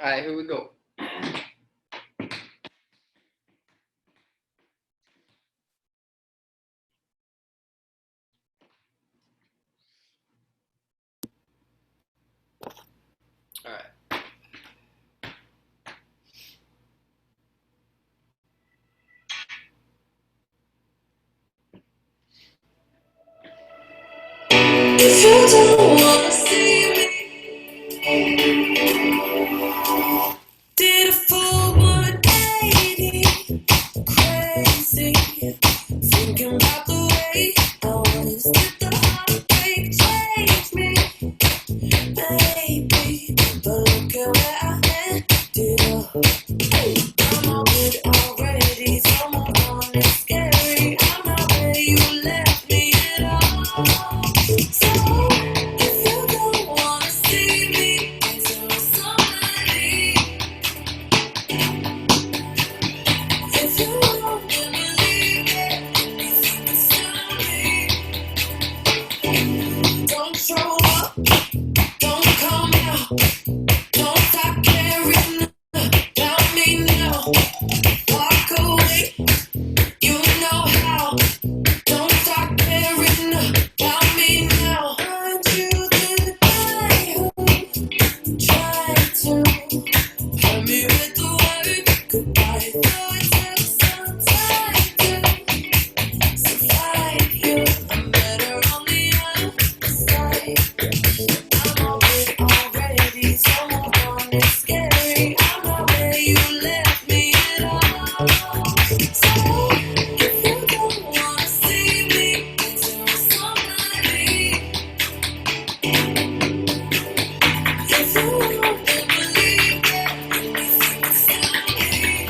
Alright, here we go. Alright. If you don't wanna see me, did a full 180, crazy, thinking about the way I was. Did the heartbreak change me, baby? But look at where I ended up. I'm all good already, so move on, it's scary. I'm not where you left me at all. So if you don't wanna see me, tell somebody. If you won't believe it, you think it's silly. Don't show up, don't come out, don't stop caring about me now. Walk away, you know how. Don't stop caring about me now. Aren't you the guy who tried to hurt me with the word goodbye? Though it took some time to survive you, I'm better on the other side. I'm all good already, so move on, it's scary. I'm not where you left me at all. So if you don't wanna see me, tell somebody. If you won't believe it, you think it's silly.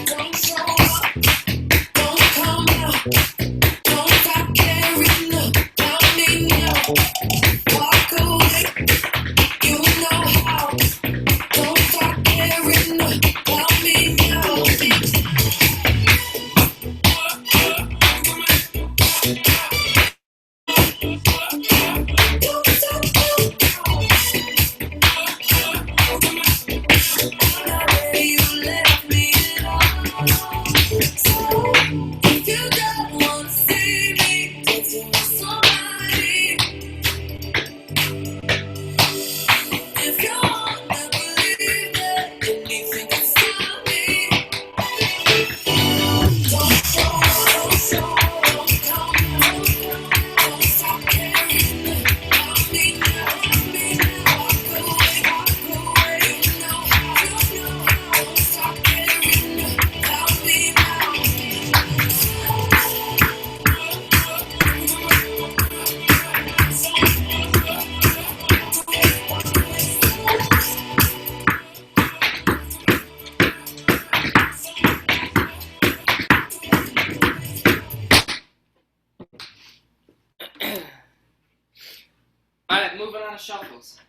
Don't show up, don't come out, don't stop caring about me now. Walk away, you know how. Don't stop caring about me now. Don't stop where you left me at all. So if you don't wanna see me, tell somebody. If you wanna believe it, and you think it's silly. Don't show up, don't come out, don't stop caring about me now. Walk away, you know how. Don't stop caring about me now. Alright, moving on to shuffles.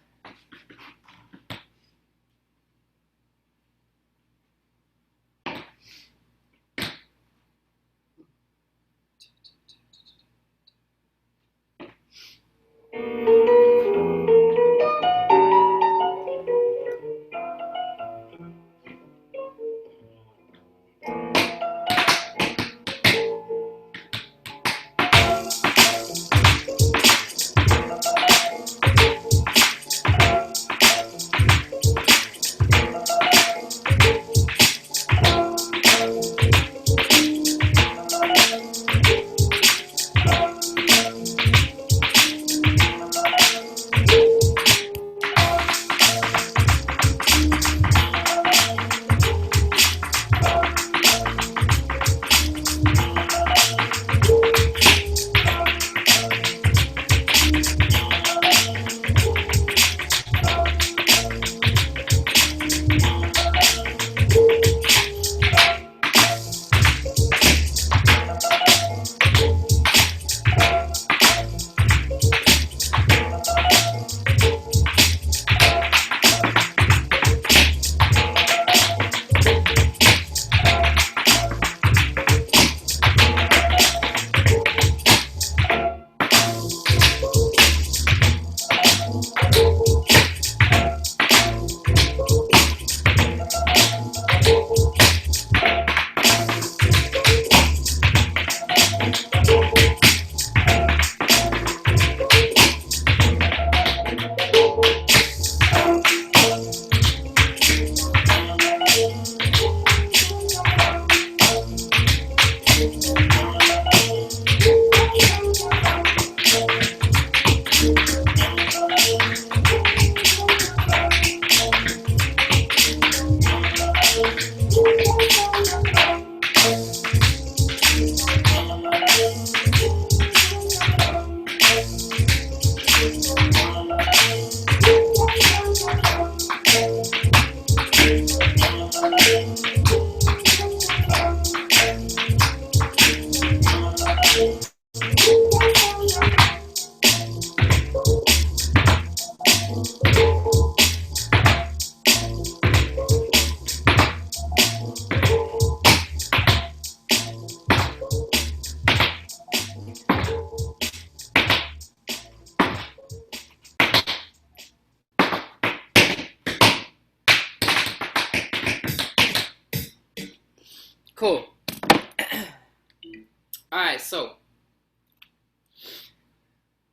Alright, so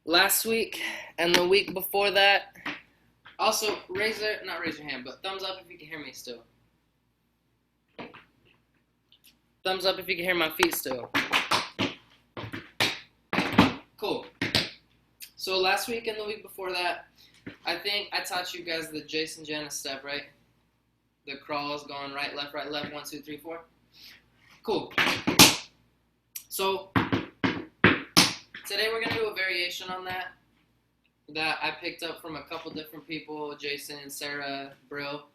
last week and the week before that, also not raise your hand, but thumbs up if you can hear me still. Thumbs up if you can hear my feet still. Cool. So last week and the week before that, I think I taught you guys the Jason Janis step, right? The crawls going right, left, 1, 2, 3, 4. Cool. So today we're going to do a variation on that I picked up from a couple different people, Jason, Sarah, Brill.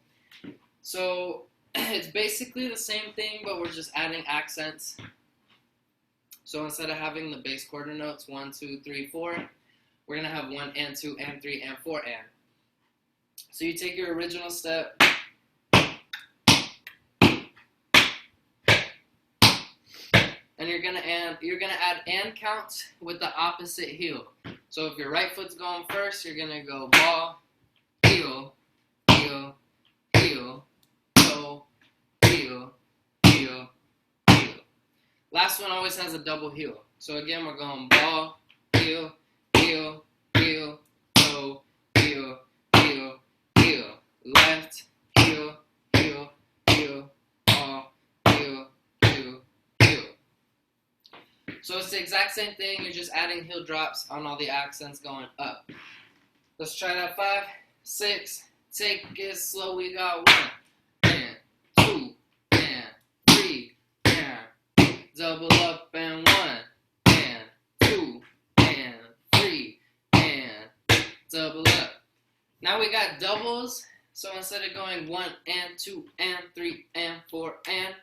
So it's basically the same thing, but we're just adding accents. So instead of having the bass quarter notes, 1, 2, 3, 4, we're going to have 1 and 2 and 3 and 4 and. So you take your original step, and you're gonna add and counts with the opposite heel. So if your right foot's going first, you're gonna go ball, heel, heel, heel, toe, heel, heel, heel. Last one always has a double heel. So again, we're going ball, heel, heel, heel, toe, heel, heel, heel. Left, heel, heel, heel, ball, heel, heel, heel. So it's the exact same thing, you're just adding heel drops on all the accents going up. Let's try that. 5, 6, take it slow, we got 1, and 2, and 3, and double up, and 1, and 2, and 3, and double up. Now we got doubles, so instead of going 1, and 2, and 3, and 4, and,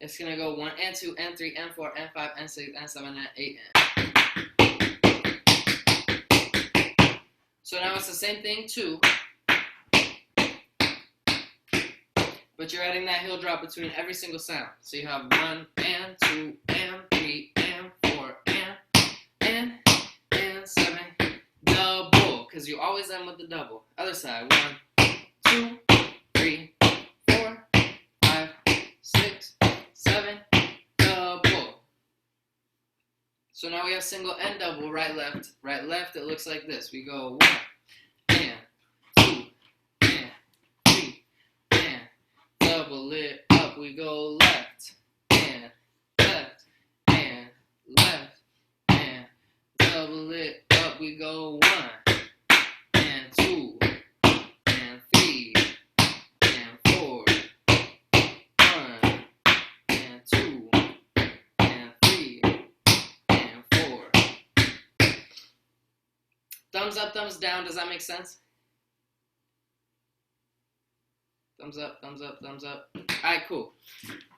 it's going to go 1 and 2 and 3 and 4 and 5 and 6 and 7 and 8 and. So now it's the same thing too, but you're adding that heel drop between every single sound. So you have 1 and 2 and 3 and 4 and 7, double, because you always end with the double. Other side, 1, 2, 3, 4, 5, 6, 7, double. So now we have single and double, right, left, it looks like this. We go 1, and 2, and 3, and double it up. We go left, and double it up. We go 1, and 2, and 3, and 4, 1, and 2, and 3, and 4. Thumbs up, thumbs down. Does that make sense? Thumbs up, thumbs up, thumbs up. Alright, cool.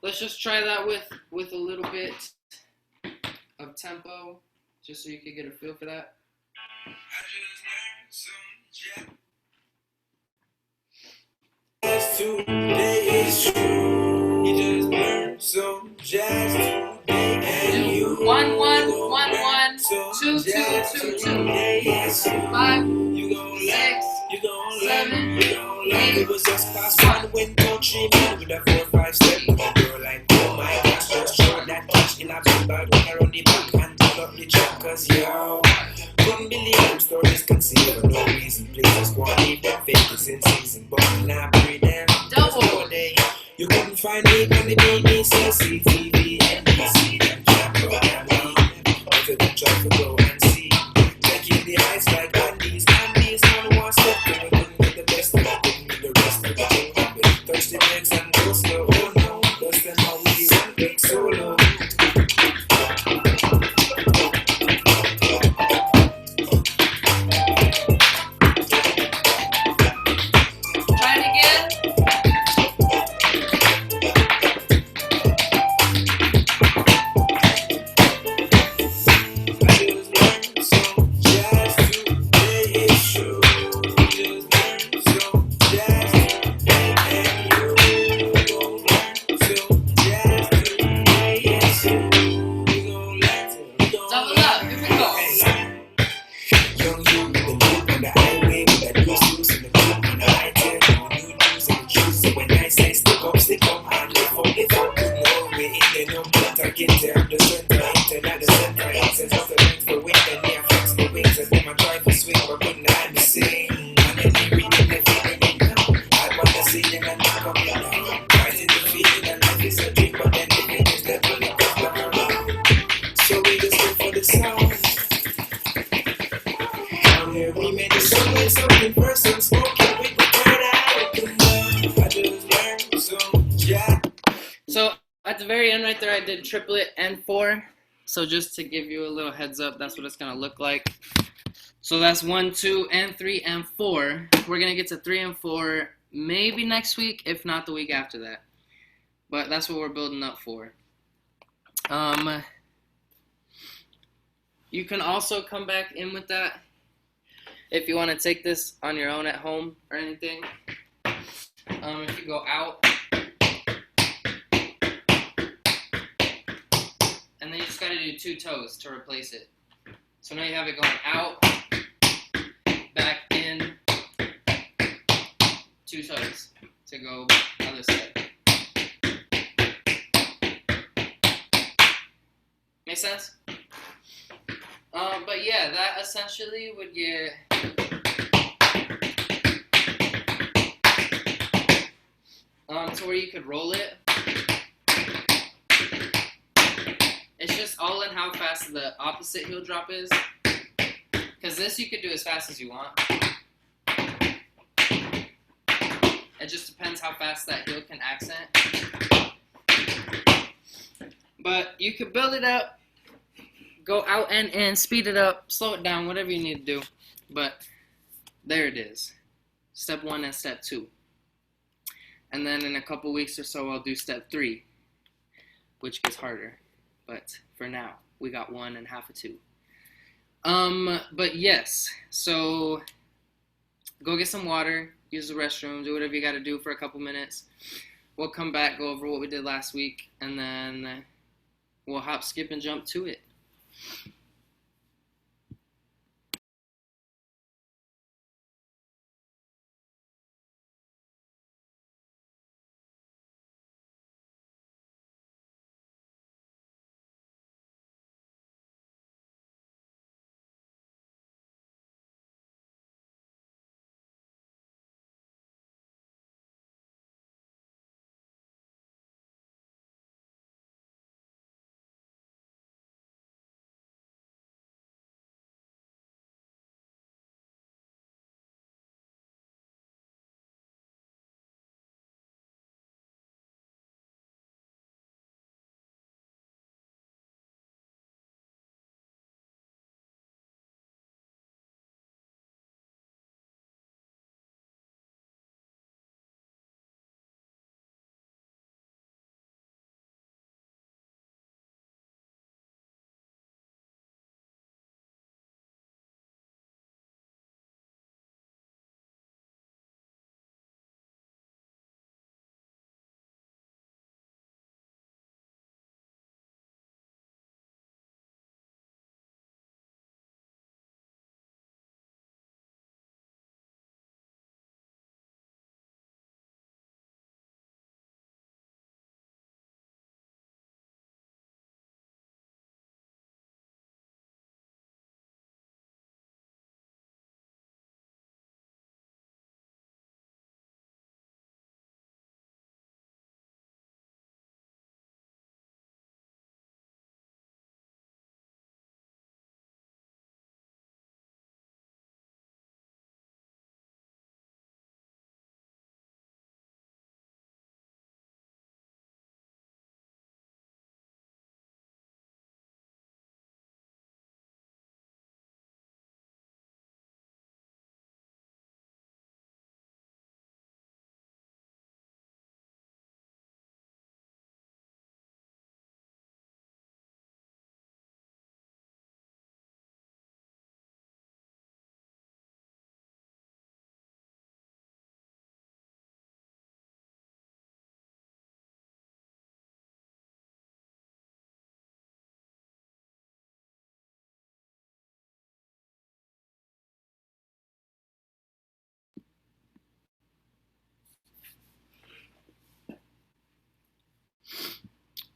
Let's just try that with a little bit of tempo, just so you can get a feel for that. Today is true. You just learned some jazz today, and you 1 1 1 1 2 2 2 2 5 6 7 8. it was just past 1 when country man with a 4 5 step. Girl like, oh my gosh, just show that touch in a big bag around the back and pull up the track, cause yo, couldn't believe them stories concealed for no reason. Please just go and leave them fakers in season, but now bury them. Double. You couldn't find me on the BBC, CTV, NBC, them can't program me. If you don't try to go and see, checking the eyes like Andy's, man wants to we couldn't get the best, we couldn't get the rest of the show. Touch the legs and go slow, oh no, that's them how we want big solo. Try it again. life is a dream, but then if it is never let us down. So we just wait for the sound. Down here we made the song with something first and smoking. We prepared out the love. I just learned so yeah. So at the very end right there, I did triplet and 4. So just to give you a little heads up, that's what it's gonna look like. So that's 1, 2, and 3, and 4. We're gonna get to 3 and 4 maybe next week, if not the week after that. But that's what we're building up for. You can also come back in with that if you want to take this on your own at home or anything. If you go out, and then you just got to do 2 toes to replace it. So now you have it going out, back in, 2 toes to go other side. Make sense? But yeah, that essentially would get to where you could roll it. It's just all in how fast the opposite heel drop is. Because this you could do as fast as you want. It just depends how fast that heel can accent. But you could build it up, go out and in, speed it up, slow it down, whatever you need to do. But there it is. Step 1 and step 2. And then in a couple weeks or so, I'll do step 3, which gets harder. But for now, we got 1 and half of 2. But yes, so go get some water, use the restroom, do whatever you got to do for a couple minutes. We'll come back, go over what we did last week, and then we'll hop, skip, and jump to it.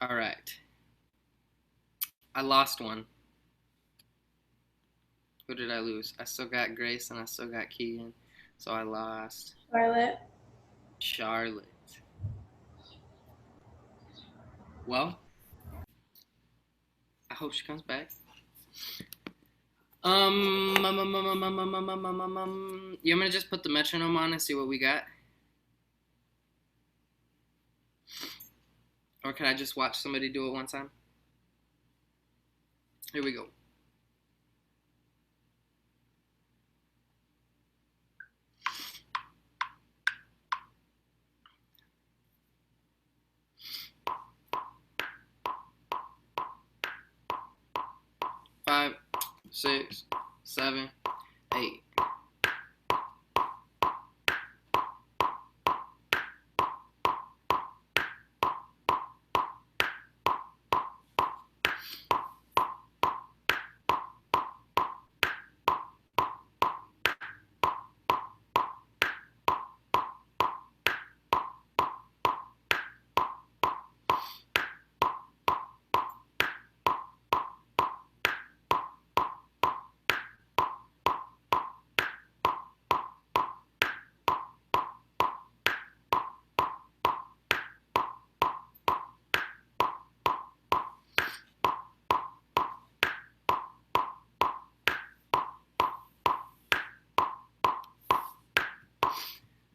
All right. I lost one. Who did I lose? I still got Grace and I still got Keegan. So I lost Charlotte. Charlotte. Well, I hope she comes back. You want me to just put the metronome on and see what we got? Or can I just watch somebody do it one time? Here we go. Five, 6, 7, 8.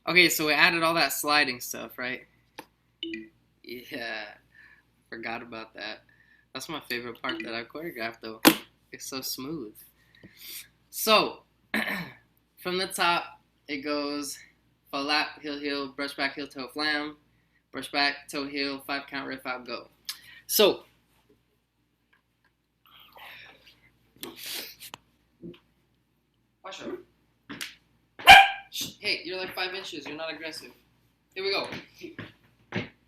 Okay, so we added all that sliding stuff, right? Yeah, forgot about that. That's my favorite part that I choreographed, though. It's so smooth. So, from the top, it goes flap, heel, heel, brush back, heel, toe, flam, brush back, toe, heel, 5 count, riff out, go. So, watch out. Hey, you're like 5 inches. You're not aggressive. Here we go.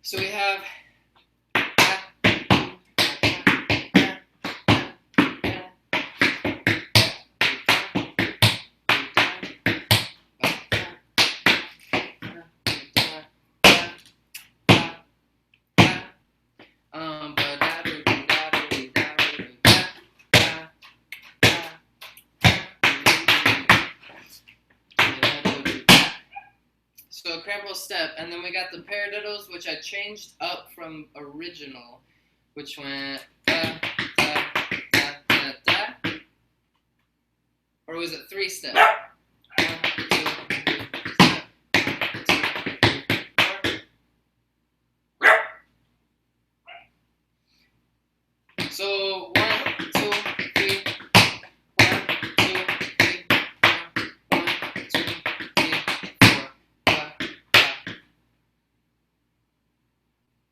So we have. So a crumble step, and then we got the paradiddles, which I changed up from original, which went da, da, da, da, da. Or was it 3 step? 1, 2, 3, step. 1, 2, 3, 4. So 1, 2, 3. 1, 2, 3. 1, 2, 3, 4.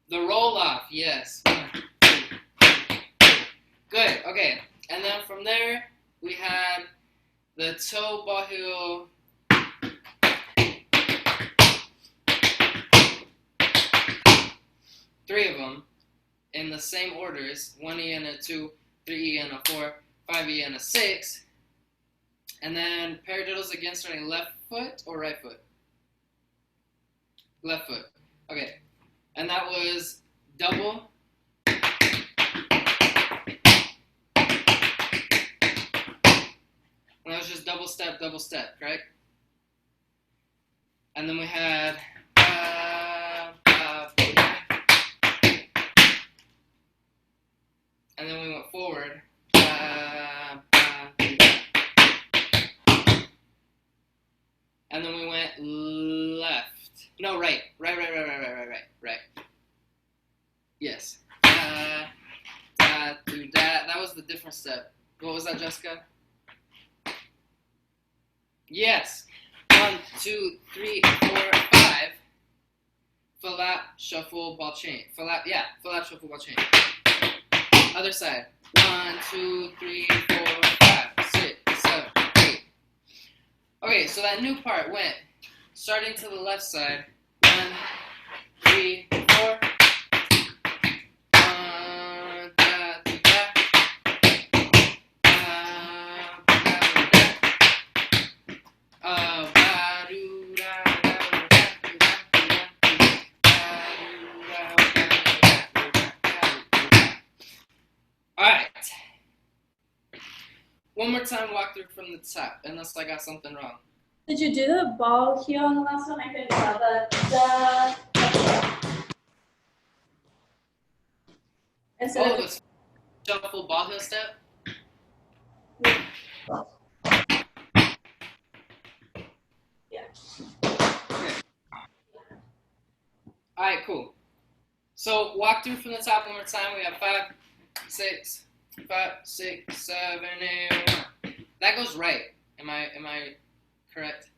The roll off, yes. 1, 2, 3. Good, okay. And then from there, we had the toe, ball heel. 3 of them in the same orders. 1E and a 2, 3E and a 4, 5E and a 6. And then paradiddles again starting left foot or right foot? Left foot. Okay. And that was double. And that was just double step, right? And then we had and then we went forward. And then we went left. No, right. Right. Yes. Do that. That was the different step. What was that, Jessica? Yes. 1, 2, 3, 4, 5. Flap, shuffle, ball chain. Flap, shuffle, ball chain. Other side. 1, 2, 3, 4, 5, 6, 7, 8. Okay, so that new part went starting to the left side. 1, 3, 4. Alright. One more time, walk through from the top, unless I got something wrong. Did you do the ball heel on the last one? I couldn't tell the. Instead Oh, of the shuffle ball heel step? yeah. Okay. Alright, cool. So walk through from the top one more time. We have 5, 6, 5, 6, 7, 8, 1. That goes right. Am I correct?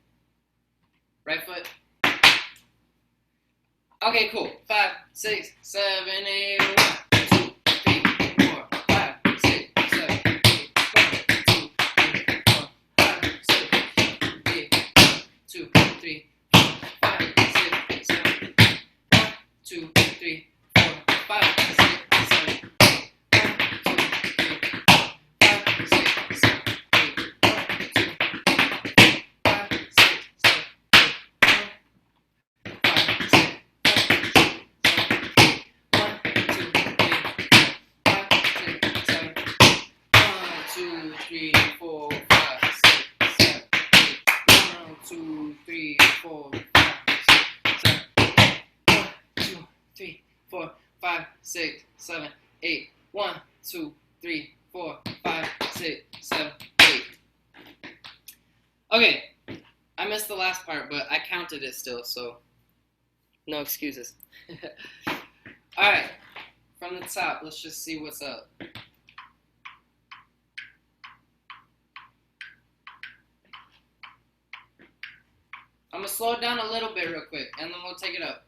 Right foot? Okay, cool. 5, 6, 7, 8, 1, 2, 3, 4, 5, 6, 7, 8, 1, 2, 3, 4, 5, 6, 7, 1, 2, 3, 4, 5, 6, 7, 6, 7, 8. 1, 2, 3, 4, 5, 6, 7, 8. Okay, I missed the last part, but I counted it still, so no excuses. Alright, from the top, let's just see what's up. I'm going to slow it down a little bit real quick, and then we'll take it up.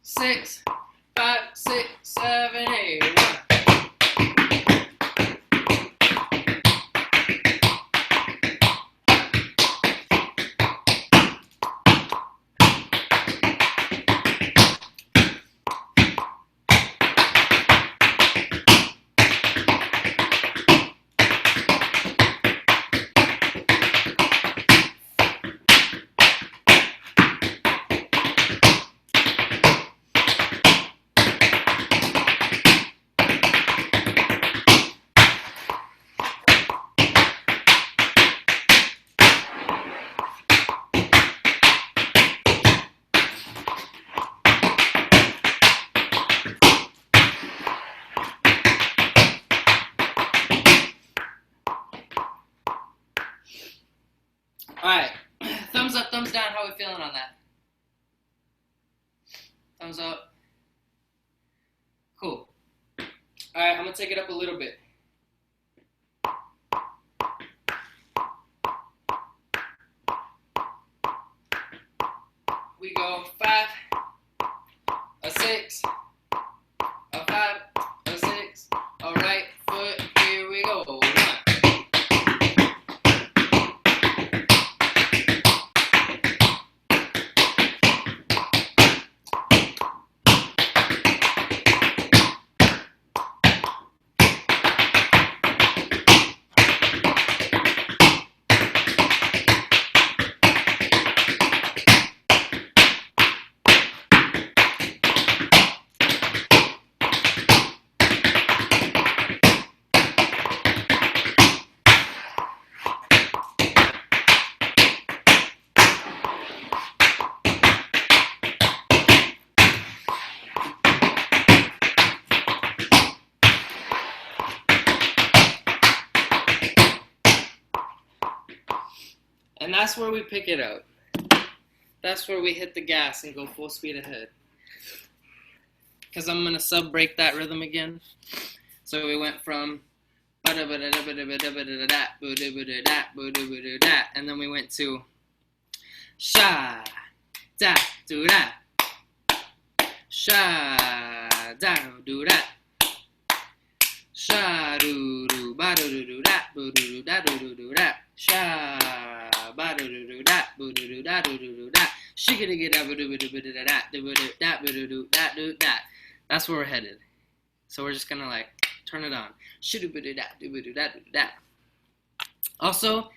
Six, 5, 6, 7, 8, 1. Alright, thumbs up, thumbs down, how are we feeling on that? Thumbs up. Cool. Alright, I'm going to take it up a little bit. We go 5, a 6, a 5, a 6, a right foot, here we go. 1. And that's where we pick it up. That's where we hit the gas and go full speed ahead. Because I'm going to sub-break that rhythm again. So we went from and then we went to sha da do da sha da do da sha do do ba do do da do do da do do da sha ba do do da do do da do do da shigga da do do da. That's where we're headed. So we're just gonna like turn it on. Also,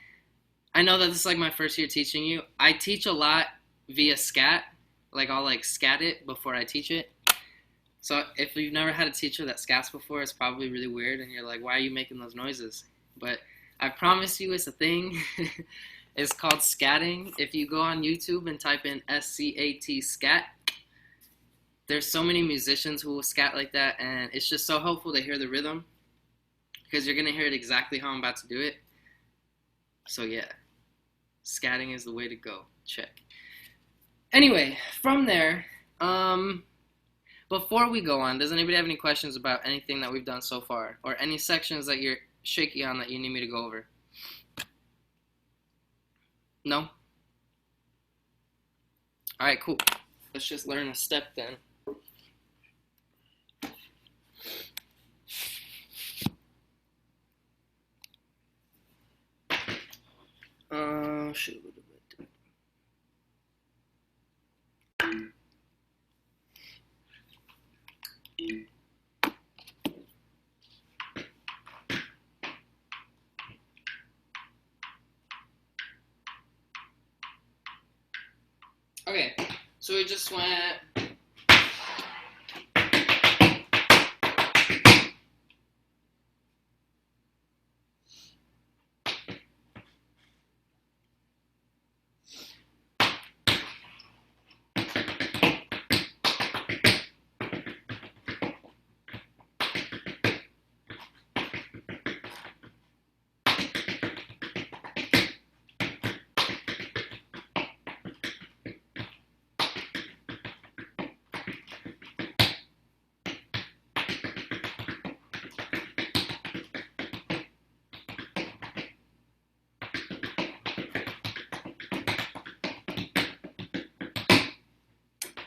I know that this is like my first year teaching you. I teach a lot via scat. Like I'll like scat it before I teach it. So if you've never had a teacher that scats before, it's probably really weird, and you're like, why are you making those noises? But I promise you it's a thing. It's called scatting. If you go on YouTube and type in SCAT, scat, there's so many musicians who will scat like that, and it's just so helpful to hear the rhythm, because you're going to hear it exactly how I'm about to do it. So yeah, scatting is the way to go. Check. Anyway, from there, before we go on, does anybody have any questions about anything that we've done so far, or any sections that you're shaky on that you need me to go over? No? Alright, cool. Let's just learn a step then. Shoot. Okay, so we just went.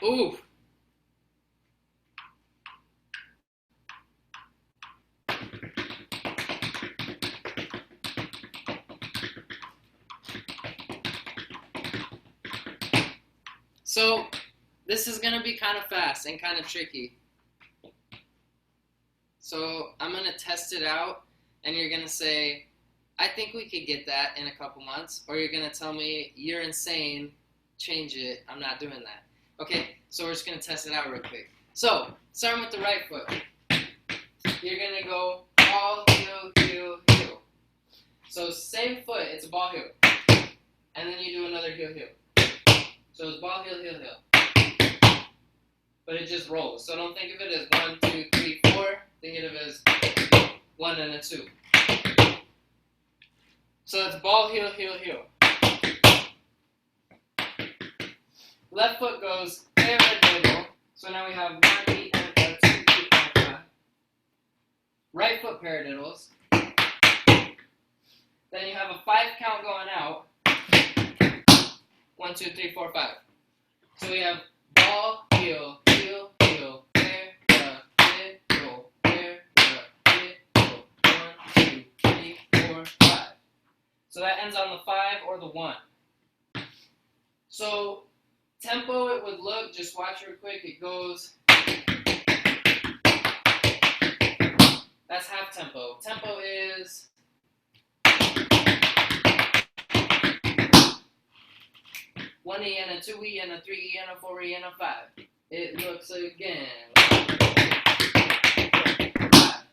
Ooh. So this is going to be kind of fast and kind of tricky. So I'm going to test it out, and you're going to say, I think we could get that in a couple months, or you're going to tell me, you're insane, change it, I'm not doing that. Okay, so we're just going to test it out real quick. So, starting with the right foot, you're going to go ball, heel, heel, heel. So same foot, it's a ball, heel. And then you do another heel, heel. So it's ball, heel, heel, heel. But it just rolls. So don't think of it as 1, 2, 3, 4. Think of it as 1 and a 2. So it's ball, heel, heel, heel. Left foot goes paradiddle. So now we have 1 beat and a 2 beat and a 5. Right foot paradiddles. Then you have a 5 count going out. 1, 2, 3, 4, 5. So we have ball, heel, heel, heel, paradiddle, paradiddle. 1, 2, 3, 4, 5. So that ends on the 5 or the 1. So tempo, it would look, just watch real quick, it goes, that's half tempo. Tempo is 1E and a 2E and a 3E and a 4E and a 5. It looks again. 5.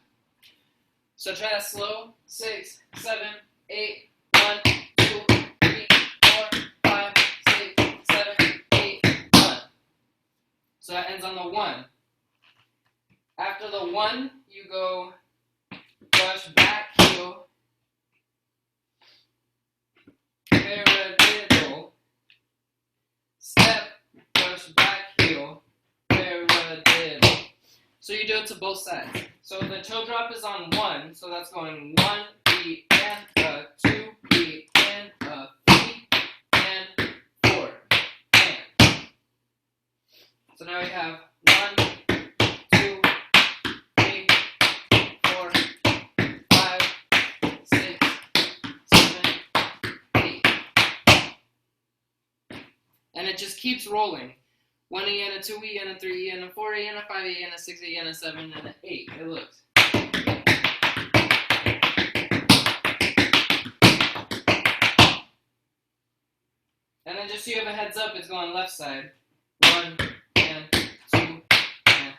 So try that slow. 6, 7, 8, 1, 2, 3, 4, 5, 6, 7, 8, 1. So that ends on the 1. After the 1, you go brush back heel, paradiddle, step, brush back heel, paradiddle. So you do it to both sides. So the toe drop is on 1, so that's going 1 beat and a 2 beat and a 3 and 4 and. So now we have 1, 2, 3, 4, 5, 6, 7, 8. And it just keeps rolling. 1E and a 2E and a 3E and a 4E and a 5E and a 6E and a 7 and an 8. It looks. And then just so you have a heads up, it's going left side. 1 and 2 and.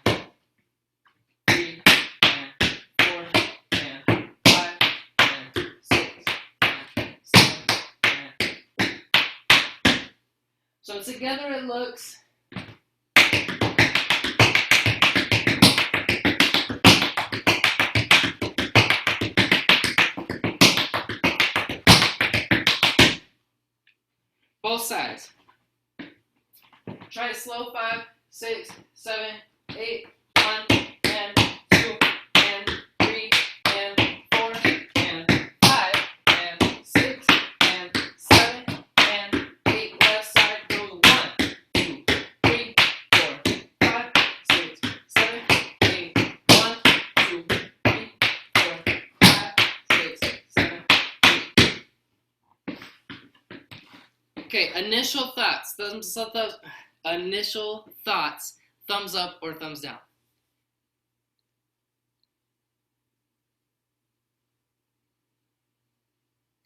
So together it looks both sides. Try it slow. 5, 6, 7, 8, 1, and 2, and 3, and 4, and 5, and 6, and 7, and 8. Left side goes 1, 2, 3, 4, 5, 6, 7, 8. 1, 2, 3, 4, 5, 6, 7, 8. Okay, initial thoughts. Initial thoughts. Thumbs up or thumbs down.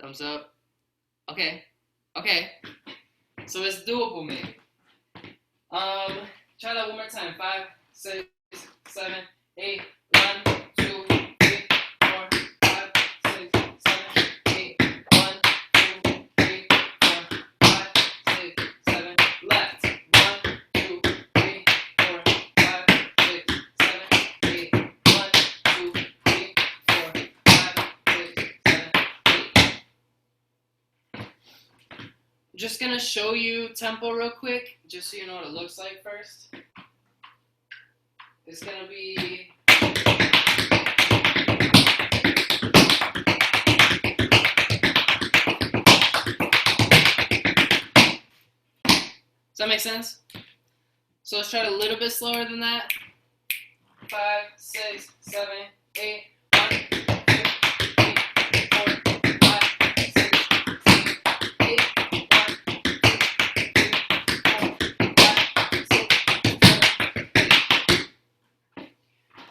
Thumbs up. Okay. Okay. So it's doable, maybe. Try that one more time. 5, 6, 7, 8. 1, 2, 3, 4, 5, 6, 7, 8. 1, 2, 3, 4, 5, 6, 7. Left. 1, 2, 3, 4, 5, 6, 7, 8. 1, 2, 3, 4, 5, 6, 7, 8. I'm just gonna show you tempo real quick, just so you know what it looks like first. It's gonna be Does that make sense? So let's try it a little bit slower than that. 5, 6, 7, 8. 1, 2, 3, 4, 5, 6, 7, 8. 1, 2, 3, 4, 5, 6, 7, 8.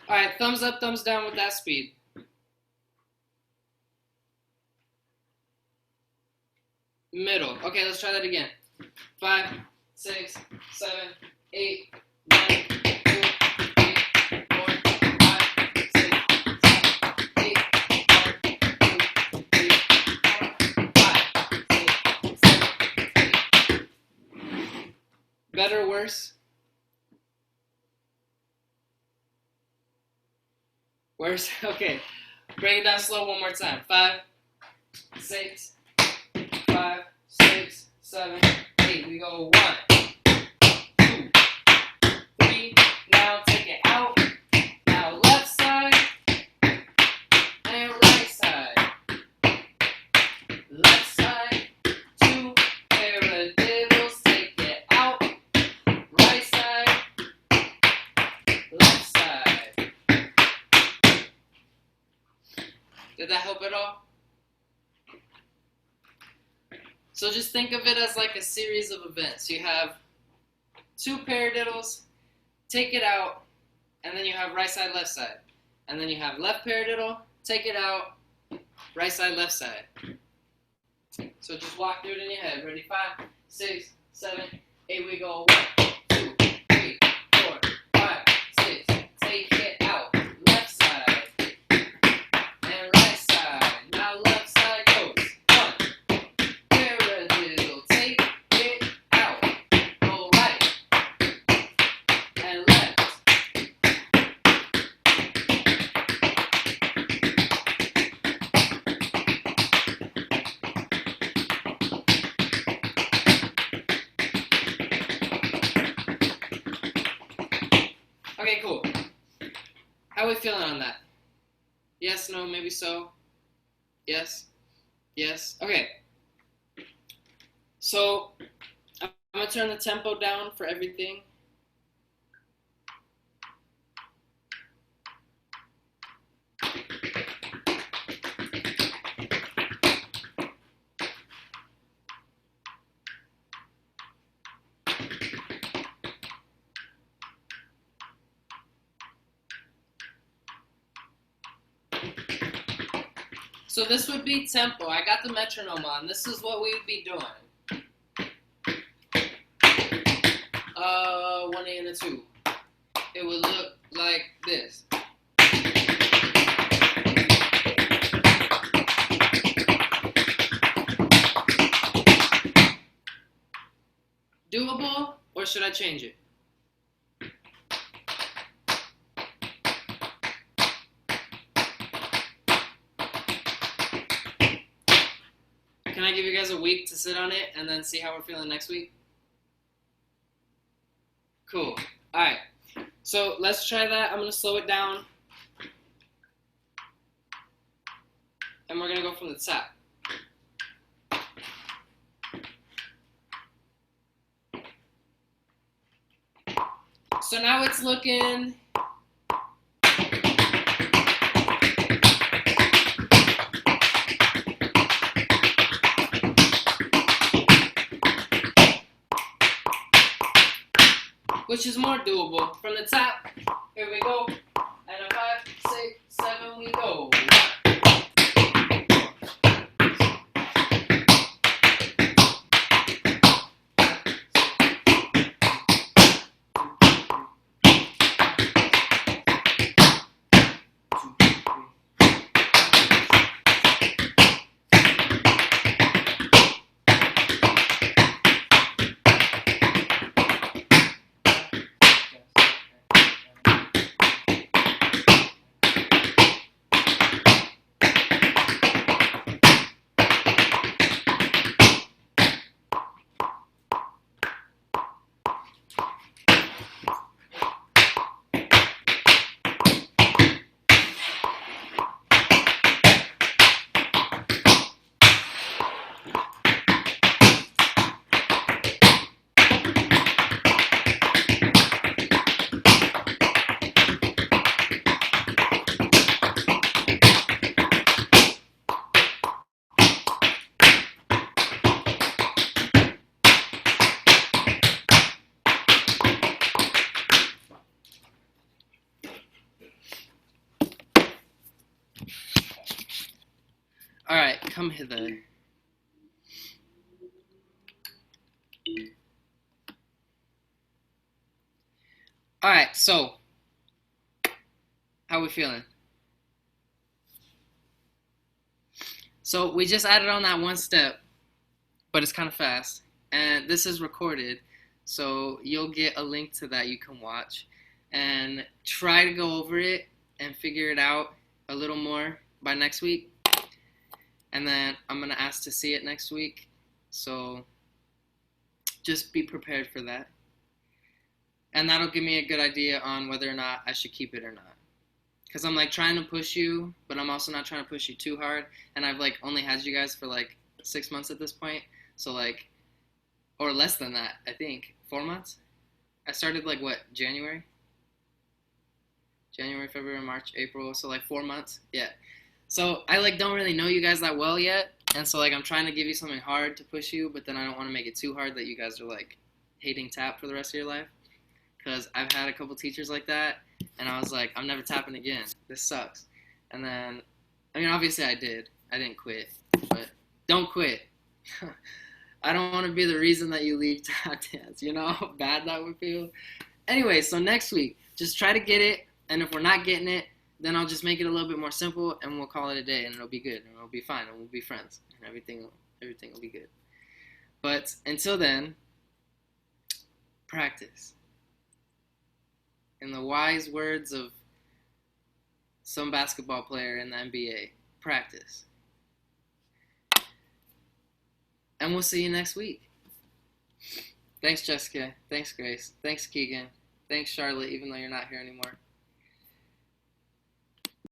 Alright, thumbs up, thumbs down with that speed. Middle. Okay, let's try that again. 5, 6, 7, 8, 1, 2, 3, 4, 5, 6, 7, 8, 1, 2, 3, 4, 5, 6, 7, 8. Better, worse? Worse? Okay. Bring it down slow one more time. 5, 6, 5, 6, 7, 8. We go 1, 2, 3. Now take it out. Now left side and right side. Left side. 2 paradiddles. Take it out. Right side. Left side. Did that help at all? So just think of it as like a series of events. You have 2 paradiddles, take it out, and then you have right side, left side. And then you have left paradiddle, take it out, right side, left side. So just walk through it in your head. Ready? 5, 6, 7, 8. We go 1, 2, 3, 4, 5, 6. Take it out. Left side and right side. Now left side goes 1. Paradiddle. Take it out. Go right and left. Okay, cool. How are we feeling on that? Yes, no, maybe so? Yes? Yes? Okay. So, I'm going to turn the tempo down for everything. So this would be tempo. I got the metronome on. This is what we would be doing. 1 and a 2. It would look like this. Doable? should I change it? Can I give you guys a week to sit on it and then see how we're feeling next week? Cool. Alright. So let's try that. I'm going to slow it down. And we're going to go from the top. So now it's looking... which is more doable. From the top, here we go. And a 5, 6, 7, we go. Alright, come hither. Alright, so, how we feeling? So, we just added on that one step, but it's kind of fast. And this is recorded, so you'll get a link to that you can watch. And try to go over it and figure it out a little more by next week. And then I'm going to ask to see it next week. So just be prepared for that. And that'll give me a good idea on whether or not I should keep it or not. Because I'm like trying to push you, but I'm also not trying to push you too hard. And I've like only had you guys for like 6 months at this point. So like, or less than that, I think. 4 months? I started like what, January? January, February, March, April. So like 4 months. Yeah. So I like don't really know you guys that well yet, and so like I'm trying to give you something hard to push you, but then I don't want to make it too hard that you guys are like hating tap for the rest of your life. Because I've had a couple teachers like that, and I was like, I'm never tapping again. This sucks. And then, I mean, obviously I did. I didn't quit, but don't quit. I don't want to be the reason that you leave tap dance. You know how bad that would feel. Anyway, so next week, just try to get it, and if we're not getting it, then I'll just make it a little bit more simple, and we'll call it a day, and it'll be good, and it'll be fine, and we'll be friends, and everything will be good. But until then, practice. In the wise words of some basketball player in the NBA, practice. And we'll see you next week. Thanks, Jessica. Thanks, Grace. Thanks, Keegan. Thanks, Charlotte, even though you're not here anymore.